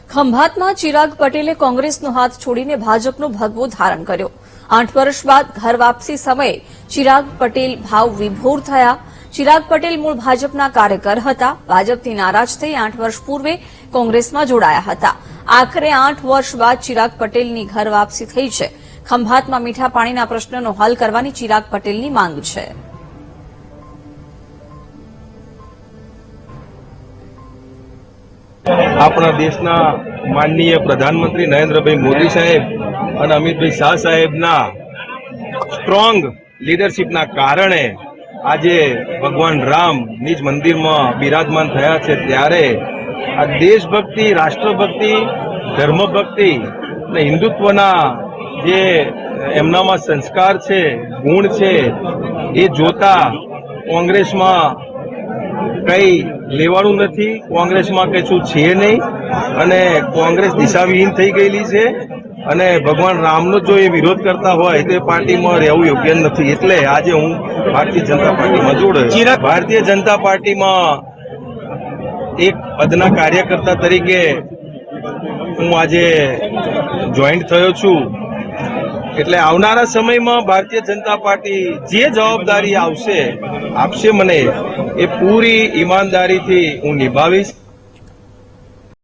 ખંભાતમાં ચિરાગ પટેલે કોંગ્રેસનો હાથ છોડીને ભાજપનો ભગવો ધારણ કર્યો। 8 વર્ષ બાદ ઘર વાપસી સમયે ચિરાગ પટેલ ભાવ વિભોર થયા। ચિરાગ પટેલ મૂળ ભાજપના કાર્યકર હતા। ભાજપથી નારાજ થઈ 8 વર્ષ પૂર્વે કોંગ્રેસમાં જોડાયા હતા। આખરે 8 વર્ષ બાદ ચિરાગ પટેલની ઘર વાપસી થઈ છે। ખંભાતમાં મીઠા પાણીના પ્રશ્નનો હલ કરવાની ચિરાગ પટેલની માંગ છે। આપણા દેશના માનનીય પ્રધાનમંત્રી નરેન્દ્રભાઈ મોદી સાહેબ અને અમિતભાઈ શાહ સાહેબના સ્ટ્રોંગ લીડરશીપના કારણે આજે ભગવાન રામ નિજ મંદિરમાં બિરાજમાન થયા છે। ત્યારે આ દેશભક્તિ, રાષ્ટ્રભક્તિ, ધર્મભક્તિ અને હિન્દુત્વના જે એમનામાં સંસ્કાર છે, ગુણ છે, એ જોતા કોંગ્રેસમાં કઈ લેવાનું નથી, કોંગ્રેસમાં કશું છે નહીં અને કોંગ્રેસ દિશાવિહીન થઈ ગયેલી છે અને ભગવાન રામનો જો એ વિરોધ કરતા હોય તો એ પાર્ટીમાં રહેવું યોગ્ય નથી। એટલે આજે હું ભારતીય જનતા પાર્ટીમાં જોડાયો। ભારતીય જનતા પાર્ટીમાં એક પદના કાર્યકર્તા તરીકે હું આજે જોઈન્ટ થયો છું। એટલે આવનારા સમયમાં ભારતીય જનતા પાર્ટી જે જવાબદારી આપશે મને એ પૂરી ઈમાનદારીથી હું નિભાવીશ।